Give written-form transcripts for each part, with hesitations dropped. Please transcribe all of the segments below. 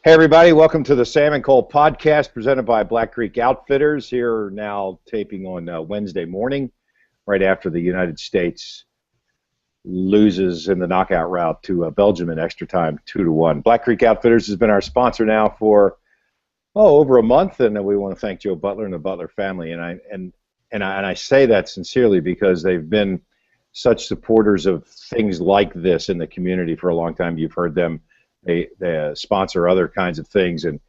Hey everybody, welcome to the Sam and Cole podcast presented by Black Creek Outfitters. Here now taping on Wednesday morning, right after the United States loses in the knockout route to Belgium in extra time, 2-1. Black Creek Outfitters has been our sponsor now for over a month, and we want to thank Joe Butler and the Butler family. And I say that sincerely because they've been such supporters of things like this in the community for a long time. You've heard them. They sponsor other kinds of things, and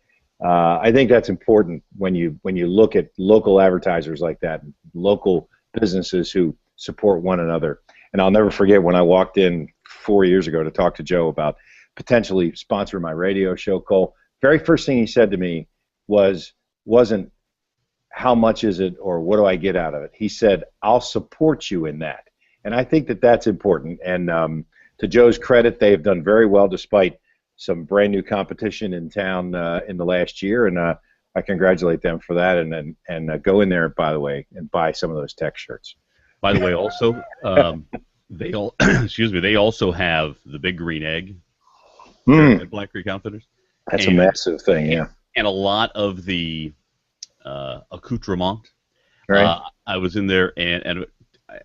I think that's important when you look at local advertisers like that, local businesses who support one another. And I'll never forget when I walked in 4 years ago to talk to Joe about potentially sponsoring my radio show, Cole. Very first thing he said to me wasn't how much is it or what do I get out of it. He said, I'll support you in that. And I think that that's important. And to Joe's credit, they have done very well despite some brand new competition in town in the last year, and I congratulate them for that. And go in there, by the way, and buy some of those tech shirts. By the way, also they also have the Big Green Egg at Black Creek Outfitters. That's a massive thing, yeah. And a lot of the accoutrement. Right. I was in there, and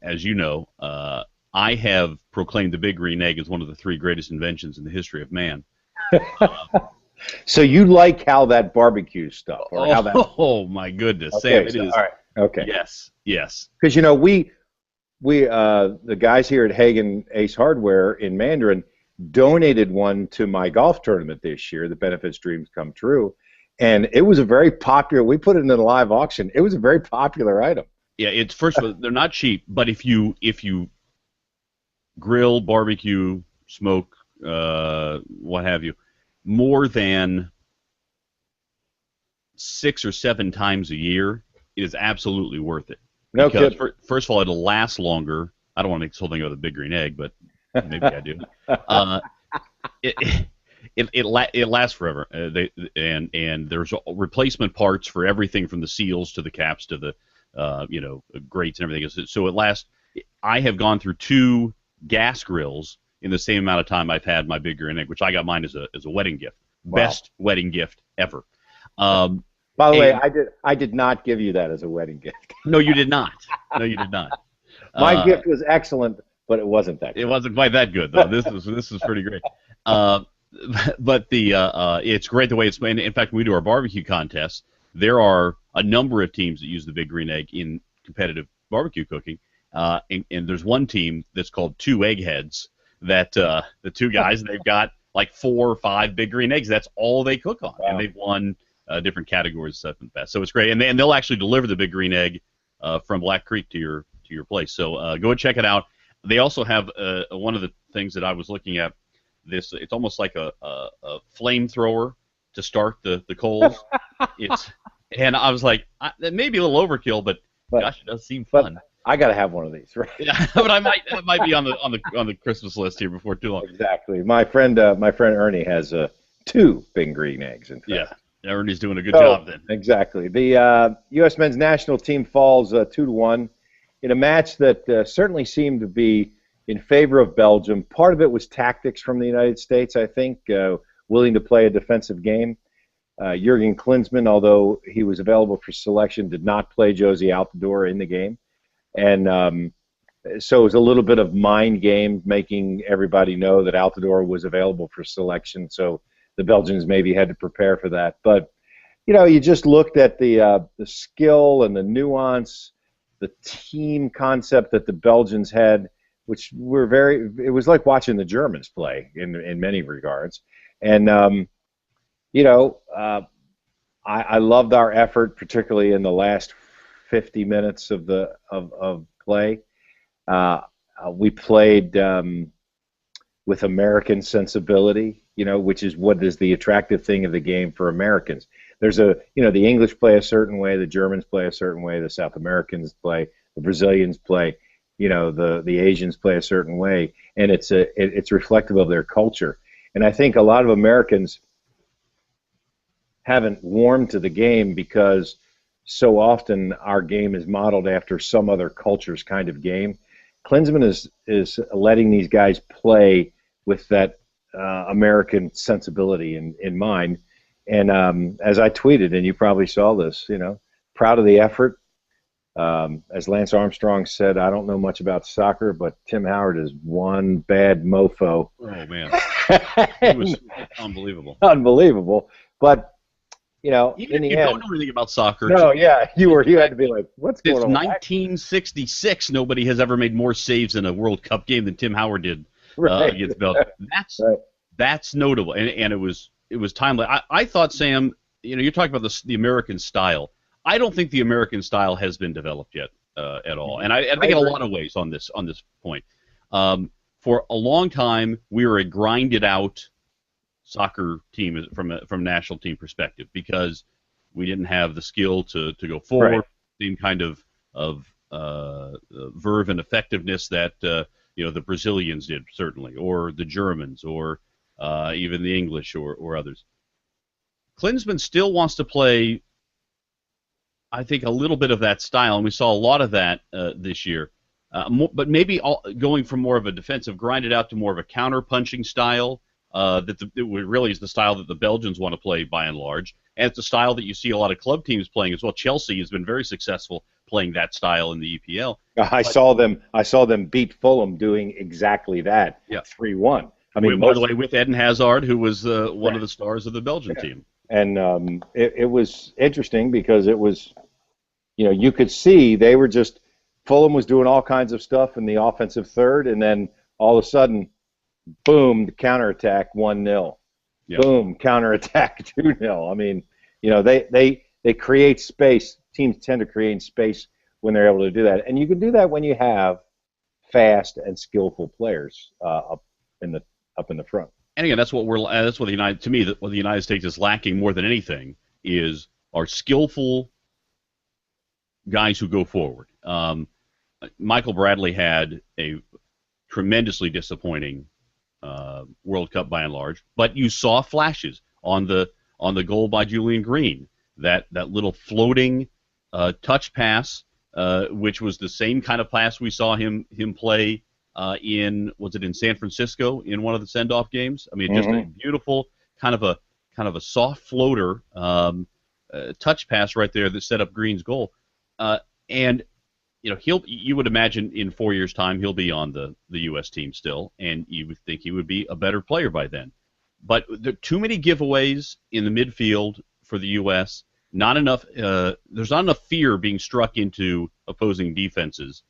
as you know, I have proclaimed the Big Green Egg as one of the 3 greatest inventions in the history of man. So you like how that barbecue stuff, or how that? Oh my goodness, Okay, Sam! It is. All right. Okay. Yes. Because we the guys here at Hagen Ace Hardware in Mandarin donated one to my golf tournament this year. The benefits dreams come true, and it was a very popular. We put it in a live auction. It was a very popular item. Yeah, it's first of all, they're not cheap, but if you grill, barbecue, smoke, what have you, more than 6 or 7 times a year, it is absolutely worth it. No because kidding. First of all, it'll last longer. I don't want to make this whole thing about the Big Green Egg, but maybe I do. It lasts forever. And there's replacement parts for everything from the seals to the caps to the grates and everything. So it lasts. I have gone through 2 gas grills in the same amount of time I've had my Big Green Egg, which I got mine as a wedding gift. Wow. Best wedding gift ever. By the way, I did not give you that as a wedding gift. No, you did not. No, you did not. My gift was excellent, but it wasn't that good. It wasn't quite that good though. This is pretty great. But it's great the way it's made. In fact, when we do our barbecue contests, there are a number of teams that use the Big Green Egg in competitive barbecue cooking. And there's one team that's called 2 Eggheads that the 2 guys, they've got like 4 or 5 Big Green Eggs. That's all they cook on. Wow. And they've won different categories and stuff in the past. So it's great. And they'll actually deliver the Big Green Egg from Black Creek to your place. So go and check it out. They also have one of the things that I was looking at. It's almost like a flamethrower to start the coals. And I was like, it may be a little overkill, but gosh, it does seem fun. I got to have one of these, right? Yeah, but that might be on the Christmas list here before too long. Exactly. My friend Ernie has 2 Big Green Eggs. In fact. Yeah, Ernie's doing a good job then. Exactly. The U.S. men's national team falls 2-1 in a match that certainly seemed to be in favor of Belgium. Part of it was tactics from the United States, I think, willing to play a defensive game. Jurgen Klinsmann, although he was available for selection, did not play Jozy Altidore in the game. And so it was a little bit of mind game, making everybody know that Altidore was available for selection. So the Belgians maybe had to prepare for that. But, you just looked at the skill and the nuance, the team concept that the Belgians had, which it was like watching the Germans play in many regards. And, I loved our effort, particularly in the last 50 minutes of play. We played with American sensibility, which is what is the attractive thing of the game for Americans. There's the English play a certain way, the Germans play a certain way, the South Americans play, the Brazilians play, the Asians play a certain way, and it's reflective of their culture. And I think a lot of Americans haven't warmed to the game because so often our game is modeled after some other culture's kind of game. Klinsmann is letting these guys play with that American sensibility in mind. And as I tweeted, and you probably saw this, proud of the effort. As Lance Armstrong said, I don't know much about soccer, but Tim Howard is one bad mofo. Oh man, it was unbelievable. Unbelievable. But even in if the you end, don't know anything about soccer, no, yeah, you had to be like, what's going on? Since 1966, nobody has ever made more saves in a World Cup game than Tim Howard did against Belgium. That's notable, and it was timely. I thought, Sam, you're talking about the American style. I don't think the American style has been developed yet at all, and I think in a lot of ways on this point. For a long time, we were a grinded out soccer team from a national team perspective because we didn't have the skill to go forward, Right. same kind of verve and effectiveness that the Brazilians did certainly, or the Germans, or even the English or others. Klinsmann still wants to play, I think, a little bit of that style, and we saw a lot of that this year. But maybe going from more of a defensive, grinded out to more of a counter-punching style. It really is the style that the Belgians want to play by and large, and it's the style that you see a lot of club teams playing as well. Chelsea has been very successful playing that style in the EPL. I saw them beat Fulham doing exactly that. Yeah. 3-1. I mean, by the way, with Eden Hazard, who was one of the stars of the Belgian team. And it was interesting because it was, you could see they were just, Fulham was doing all kinds of stuff in the offensive third, and then all of a sudden, boom, the counterattack 1-0. Yep. Boom, counterattack 2-0. I mean, they create space. Teams tend to create space when they're able to do that, and you can do that when you have fast and skillful players up in the front. And again, that's what the United States is lacking more than anything are skillful guys who go forward. Michael Bradley had a tremendously disappointing World Cup by and large, but you saw flashes on the goal by Julian Green, that little floating touch pass, which was the same kind of pass we saw him play in San Francisco in one of the send-off games. I mean, just a beautiful kind of a soft floater touch pass right there that set up Green's goal. And you would imagine in 4 years' time he'll be on the U.S. team still, and you would think he would be a better player by then. But there are too many giveaways in the midfield for the U.S. Not enough. There's not enough fear being struck into opposing defenses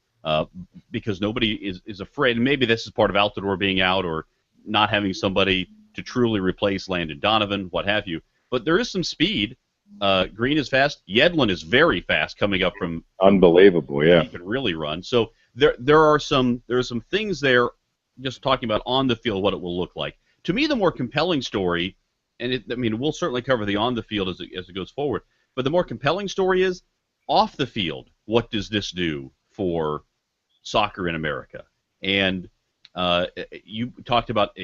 because nobody is afraid. And maybe this is part of Altidore being out or not having somebody to truly replace Landon Donovan, what have you. But there is some speed. Green is fast. Yedlin is very fast coming up from. Unbelievable, yeah. He can really run. So there are some things there. Just talking about on the field, what it will look like. To me, the more compelling story, and we'll certainly cover the on the field as it goes forward. But the more compelling story is off the field. What does this do for soccer in America? And you talked about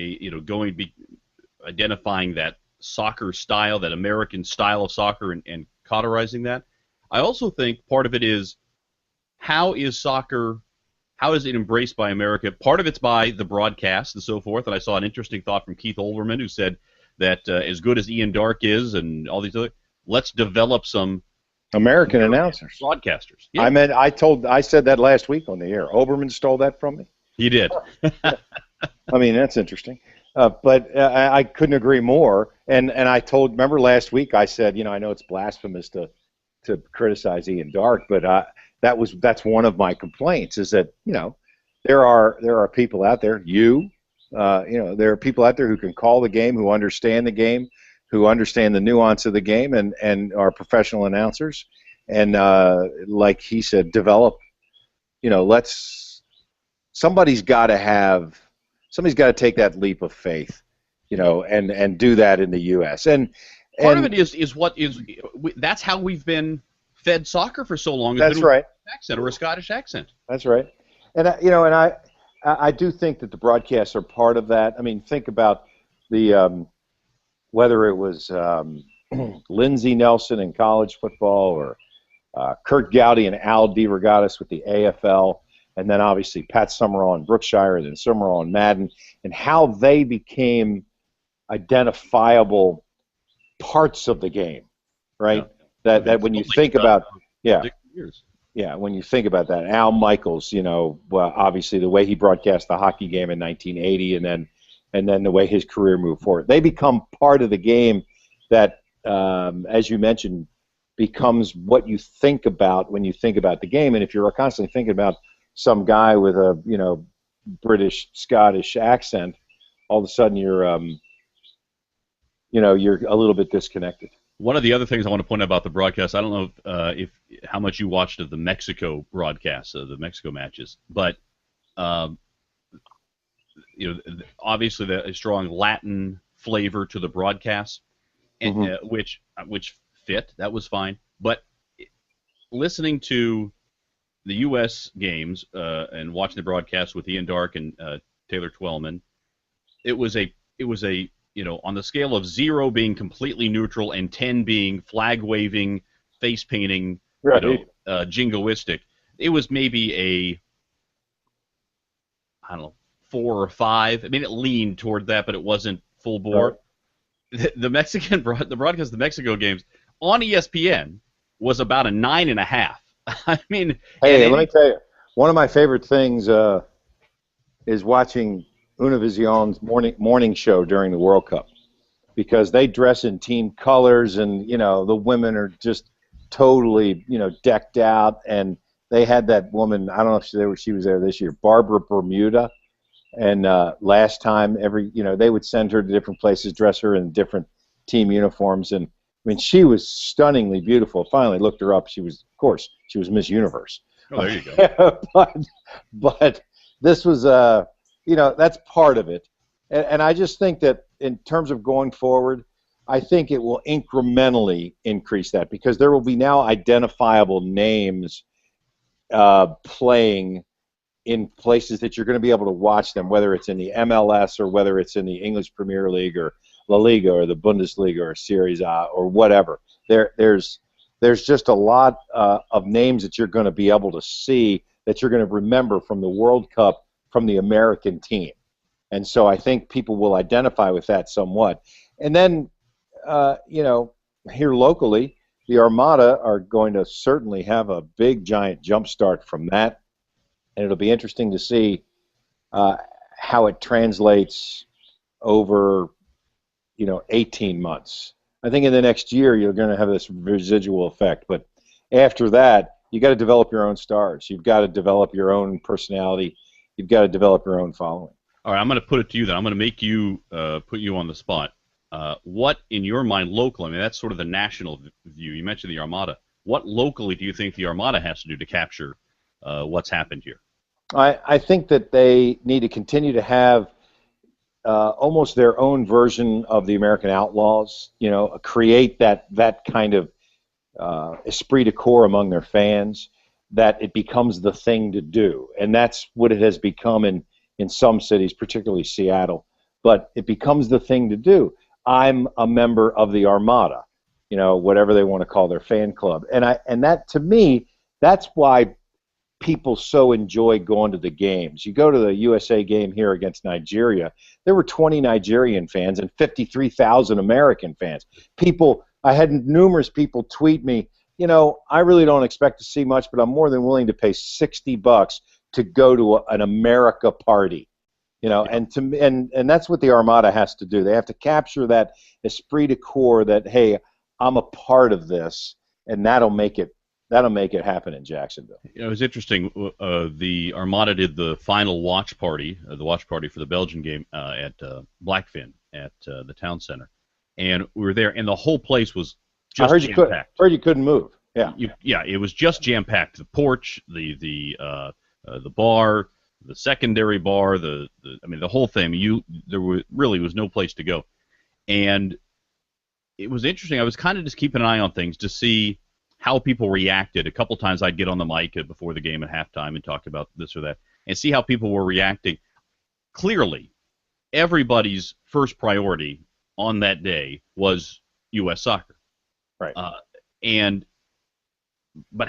identifying that soccer style, that American style of soccer, and cauterizing that. I also think part of it is how is it embraced by America? Part of it's by the broadcast and so forth. And I saw an interesting thought from Keith Olbermann, who said that as good as Ian Darke is and all these other, let's develop some American announcers, broadcasters. Yeah. I said that last week on the air. Olbermann stole that from me. He did. I mean, that's interesting. But I couldn't agree more. And I remember last week I said, I know it's blasphemous to criticize Ian Darke, but that's one of my complaints is that there are people out there. There are people out there who can call the game, who understand the game, who understand the nuance of the game, and are professional announcers. And like he said, develop. Somebody's got to take that leap of faith, and do that in the U.S. And part of it is that's how we've been fed soccer for so long. That's right. Accent or a Scottish accent. That's right. And I do think that the broadcasts are part of that. I mean, think about the whether it was Lindsey Nelson in college football or Kurt Gowdy and Al DeRogatis with the AFL. And then obviously Pat Summerall in Brookshire, then Summerall in Madden, and how they became identifiable parts of the game, right? Yeah. That when you think about, yeah, 60 years. yeah, when you think about that, Al Michaels, well, obviously the way he broadcast the hockey game in 1980, and then the way his career moved forward, they become part of the game that, as you mentioned, becomes what you think about when you think about the game. And if you're constantly thinking about some guy with a British Scottish accent, all of a sudden you're you're a little bit disconnected. One of the other things I want to point out about the broadcast, I don't know if how much you watched of the Mexico broadcasts, the Mexico matches, but obviously a strong Latin flavor to the broadcast, and, which fit. That was fine. But listening to the U.S. games and watching the broadcast with Ian Darke and Taylor Twellman, it was a on the scale of 0 being completely neutral and 10 being flag waving, face painting, right. jingoistic. It was maybe I don't know, 4 or 5. I mean, it leaned toward that, but it wasn't full bore. Right. The broadcast of the Mexico games on ESPN was about a 9.5. I mean, hey, let me tell you, one of my favorite things is watching Univision's morning show during the World Cup, because they dress in team colors, and the women are just totally decked out, and they had that woman, I don't know if she was there this year, Barbara Bermuda, and last time they would send her to different places, dress her in different team uniforms, and I mean, she was stunningly beautiful. Finally looked her up. She was Miss Universe. Oh, there you go. but this was that's part of it, and I just think that in terms of going forward, I think it will incrementally increase that, because there will be now identifiable names playing in places that you're going to be able to watch them, whether it's in the MLS or whether it's in the English Premier League or La Liga or the Bundesliga or Serie A or whatever. There's just a lot of names that you're going to be able to see, that you're going to remember from the World Cup, from the American team. And so I think people will identify with that somewhat. And then, here locally, the Armada are going to certainly have a big, giant jump start from that. And it'll be interesting to see how it translates over 18 months. I think in the next year you're going to have this residual effect, but after that you got to develop your own stars. You've got to develop your own personality. You've got to develop your own following. All right, I'm going to put it to you then. I'm going to make you put you on the spot. What in your mind locally? I mean, that's sort of the national view. You mentioned the Armada. What locally do you think the Armada has to do to capture what's happened here? I think that they need to continue to have almost their own version of the American Outlaws, create that kind of esprit de corps among their fans, that it becomes the thing to do. And that's what it has become in some cities, particularly Seattle. But it becomes the thing to do. I'm a member of the Armada, whatever they want to call their fan club. And that, to me, that's why people so enjoy going to the games. You go to the USA game here against Nigeria, there were 20 Nigerian fans and 53,000 American fans. I had numerous people tweet me, I really don't expect to see much, but I'm more than willing to pay $60 to go to an America party. And that's what the Armada has to do. They have to capture that esprit de corps, that, hey, I'm a part of this, and that'll make it happen in Jacksonville. It was interesting. The Armada did the final watch party for the Belgian game at Blackfin at the town center, and we were there, and the whole place was just jam-packed. Heard you couldn't move. Yeah. It was just jam-packed. The porch, the bar, the secondary bar, the whole thing. There was no place to go, and it was interesting. I was kind of just keeping an eye on things to see how people reacted. A couple times I'd get on the mic before the game at halftime and talk about this or that, and see how people were reacting. Clearly, everybody's first priority on that day was U.S. soccer, right? But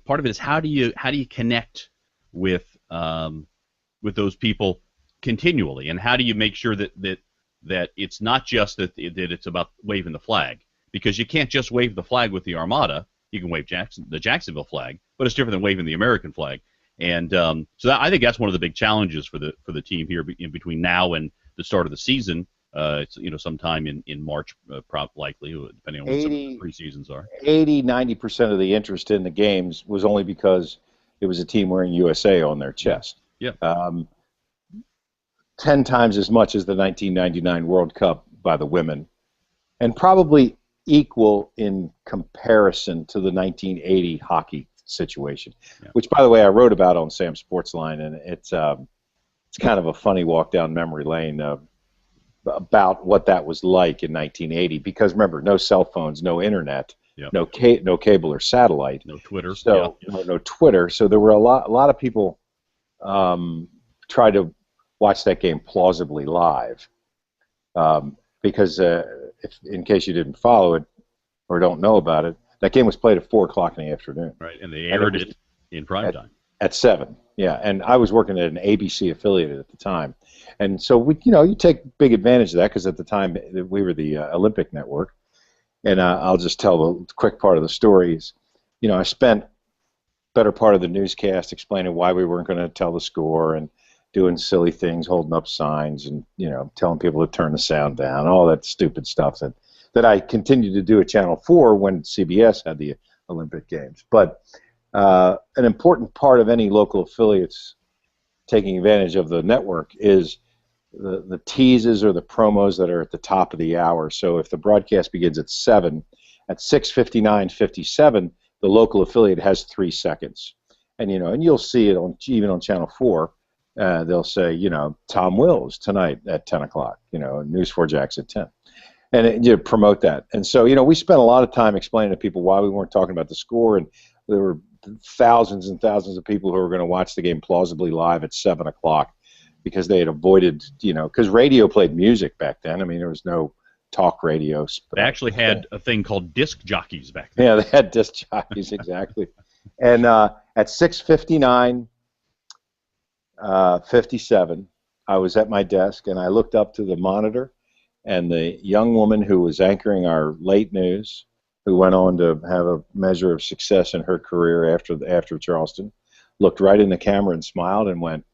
part of it is how do you connect with those people continually, and how do you make sure that it's not just that it's about waving the flag, because you can't just wave the flag with the Armada. You can wave the Jacksonville flag, but it's different than waving the American flag. And I think that's one of the big challenges for the team here in between now and the start of the season. It's sometime in March, likely, depending on what some of the preseasons are. 90% of the interest in the games was only because it was a team wearing USA on their chest. Yeah. 10 times as much as the 1999 World Cup by the women, and probably equal in comparison to the 1980 hockey situation, which, by the way, I wrote about on Sam's Sportsline, and it's kind of a funny walk down memory lane about what that was like in 1980. Because remember, no cell phones, no internet, no cable or satellite, no Twitter, no Twitter. So there were a lot of people try to watch that game plausibly live, because in case you didn't follow it or don't know about it, that game was played at 4 o'clock in the afternoon. Right, and they aired it in prime time. At 7, yeah. And I was working at an ABC affiliate at the time. And so, you take big advantage of that, because at the time we were the Olympic Network. And I'll just tell the quick part of the stories. I spent better part of the newscast explaining why we weren't going to tell the score, and doing silly things, holding up signs, and telling people to turn the sound down, all that stupid stuff that I continued to do at Channel 4 when CBS had the Olympic Games. But an important part of any local affiliates taking advantage of the network is the teases or the promos that are at the top of the hour. So if the broadcast begins at 7, at 6:59:57, the local affiliate has 3 seconds, and you'll see it even on Channel 4. They'll say, Tom Wills tonight at 10 o'clock, News 4 Jax at 10. And promote that. And so, we spent a lot of time explaining to people why we weren't talking about the score, and there were thousands and thousands of people who were going to watch the game plausibly live at 7 o'clock, because they had avoided, because radio played music back then. I mean, there was no talk radio. They actually had a thing called disc jockeys back then. Yeah, they had disc jockeys, exactly. And at 6:59:57, I was at my desk, and I looked up to the monitor, and the young woman who was anchoring our late news, who went on to have a measure of success in her career after Charleston, looked right in the camera and smiled and went,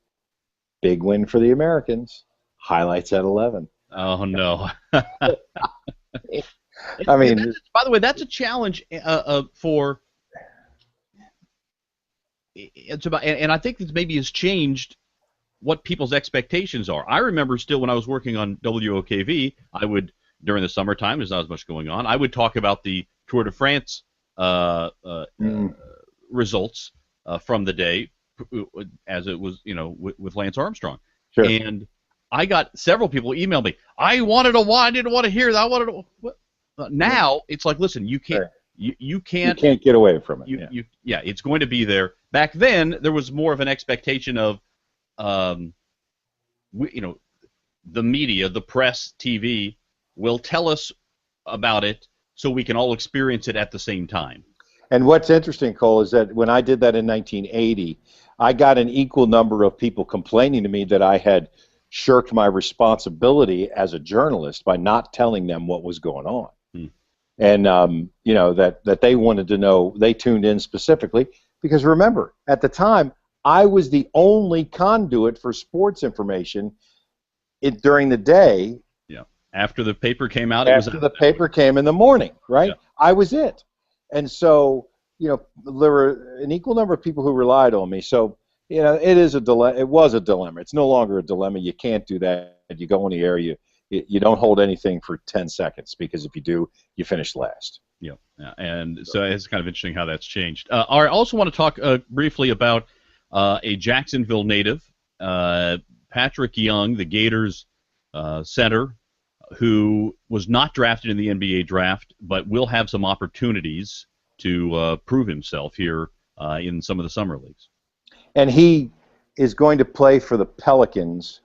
"Big win for the Americans. Highlights at 11." Oh, no. I mean, by the way, that's a challenge for. It's about, and I think this maybe has changed what people's expectations are. I remember still when I was working on WOKV, I would, during the summertime, there's not as much going on, I would talk about the Tour de France results from the day, as it was, with Lance Armstrong. Sure. And I got several people email me. I didn't want to hear that. I wanted to. What? Now it's like, listen, you can't. Right. You can't get away from it. It's going to be there. Back then, there was more of an expectation of, the media, the press, TV will tell us about it so we can all experience it at the same time. And what's interesting, Cole, is that when I did that in 1980, I got an equal number of people complaining to me that I had shirked my responsibility as a journalist by not telling them what was going on. And, that they wanted to know, they tuned in specifically, because remember, at the time, I was the only conduit for sports information during the day. Yeah. After the paper came out, the paper came in the morning, right? Yeah. I was it. And so, there were an equal number of people who relied on me. So, it is a dilemma. It was a dilemma. It's no longer a dilemma. You can't do that. You go on the air, you don't hold anything for 10 seconds, because if you do, you finish last. Yeah, and so it's kind of interesting how that's changed. I also want to talk briefly about a Jacksonville native, Patrick Young, the Gators center, who was not drafted in the NBA draft, but will have some opportunities to prove himself here in some of the summer leagues. And he is going to play for the Pelicans.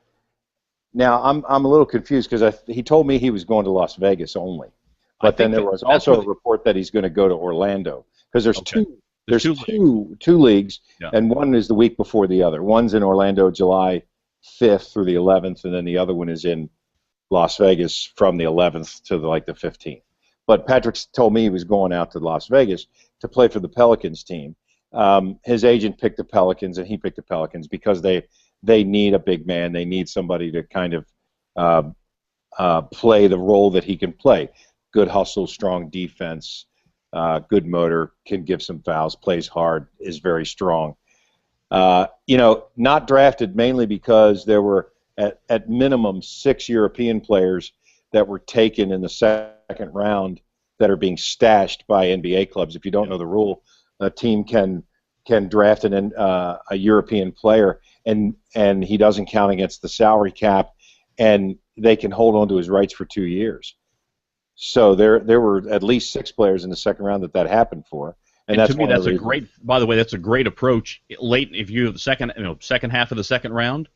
Now, I'm a little confused, because he told me he was going to Las Vegas only. But then there was also a report that he's going to go to Orlando, because there's two leagues, yeah. And one is the week before the other. One's in Orlando July 5th through the 11th, and then the other one is in Las Vegas from the 11th to the 15th. but Patrick told me he was going out to Las Vegas to play for the Pelicans team. His agent picked the Pelicans, and he picked the Pelicans because they need a big man. They need somebody to kind of play the role that he can play. Good hustle, strong defense, good motor, can give some fouls, plays hard, is very strong. Not drafted mainly because there were at minimum 6 European players that were taken in the second round that are being stashed by NBA clubs. If you don't know the rule, a team can draft a European player, and he doesn't count against the salary cap, and they can hold on to his rights for 2 years. So there were at least 6 players in the second round that happened for. And that's to me, that's a great. By the way, that's a great approach. Late, if you have the second half of the second round,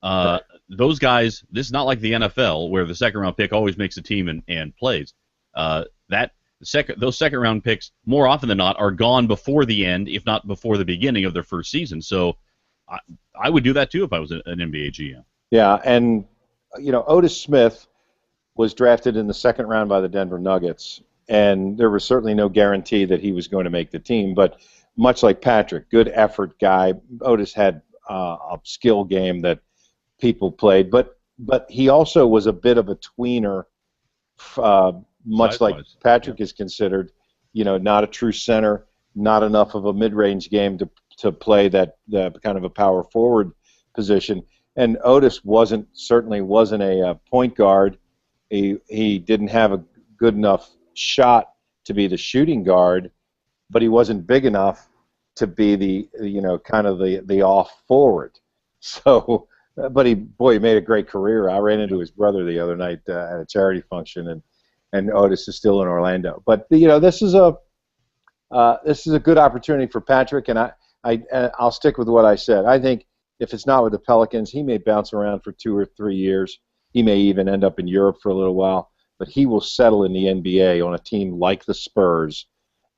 right. Those guys. This is not like the NFL where the second round pick always makes a team and plays. Those second round picks more often than not are gone before the end, if not before the beginning of their first season. So I would do that too if I was an NBA GM. Yeah, and Otis Smith was drafted in the second round by the Denver Nuggets. And there was certainly no guarantee that he was going to make the team. But much like Patrick, good effort guy. Otis had a skill game that people played. But he also was a bit of a tweener, much like Patrick is considered. Not a true center, not enough of a mid-range game to play that kind of a power forward position. And Otis certainly wasn't a point guard. He didn't have a good enough shot to be the shooting guard, but he wasn't big enough to be the kind of the off forward. So, but he made a great career. I ran into his brother the other night at a charity function, and Otis is still in Orlando. But this is a good opportunity for Patrick, and I'll stick with what I said. I think if it's not with the Pelicans, he may bounce around for 2 or 3 years. He may even end up in Europe for a little while. But he will settle in the NBA on a team like the Spurs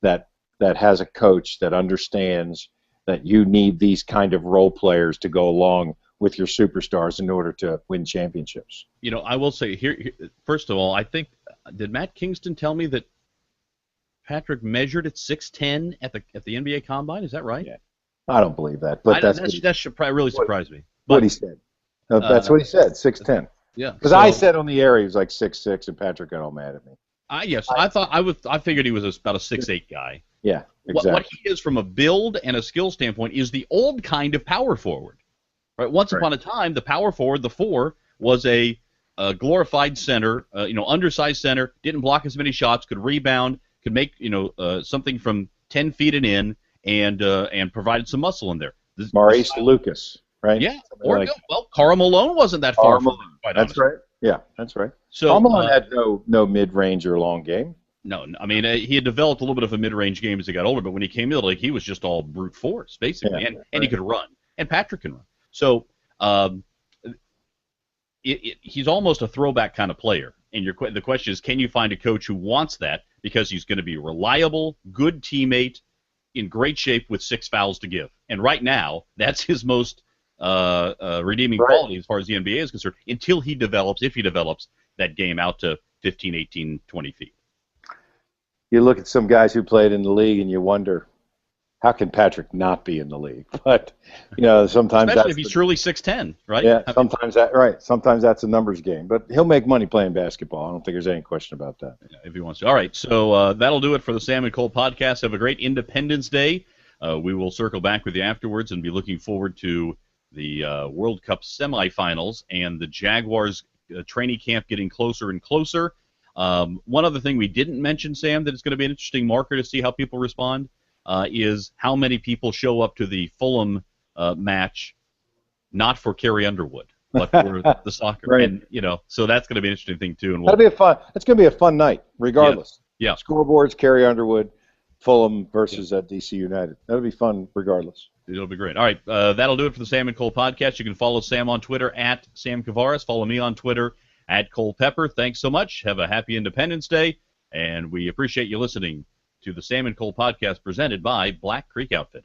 that has a coach that understands that you need these kind of role players to go along with your superstars in order to win championships. I will say here first of all, I think, did Matt Kingston tell me that Patrick measured at 6'10" at the NBA Combine? Is that right? Yeah. I don't believe that, but that should probably really surprise me. But, what he said. That's what he said, 6'10". Yeah, because I said on the air he was like 6'6", and Patrick got all mad at me. I figured he was about a 6'8" guy. Yeah, exactly. What he is from a build and a skill standpoint is the old kind of power forward. Right. Once upon a time, the power forward, the 4, was a glorified center. Undersized center, didn't block as many shots, could rebound, could make something from 10 feet and in, and provided some muscle in there. Maurice Lucas. Right? Yeah. Karl Malone wasn't that far from him. That's right. Yeah, that's right. So Karl Malone had no mid-range or long game. No, I mean he had developed a little bit of a mid-range game as he got older, but when he came in the league, he was just all brute force basically, and he could run, and Patrick can run. So he's almost a throwback kind of player. And the question is, can you find a coach who wants that because he's going to be reliable, good teammate, in great shape with 6 fouls to give? And right now, that's his most redeeming quality as far as the NBA is concerned, until he develops that game out to 15, 18, 20 feet. You look at some guys who played in the league and you wonder, how can Patrick not be in the league? But, sometimes especially if he's truly 6'10", right? Yeah, sometimes that's a numbers game. But he'll make money playing basketball. I don't think there's any question about that. Yeah, if he wants to. All right, so that'll do it for the Sam and Cole podcast. Have a great Independence Day. We will circle back with you afterwards and be looking forward to the World Cup semifinals and the Jaguars training camp getting closer and closer. One other thing we didn't mention, Sam, that is going to be an interesting marker to see how people respond is how many people show up to the Fulham match, not for Carrie Underwood, but for the soccer. Right. And so that's going to be an interesting thing too. And it's going to be a fun night, regardless. Yeah. Scoreboards, Carrie Underwood, Fulham versus DC United. That'll be fun, regardless. It'll be great. All right, that'll do it for the Sam and Cole podcast. You can follow Sam on Twitter at Sam Kavaris. Follow me on Twitter at Cole Pepper. Thanks so much. Have a happy Independence Day, and we appreciate you listening to the Sam and Cole podcast presented by Black Creek Outfitters.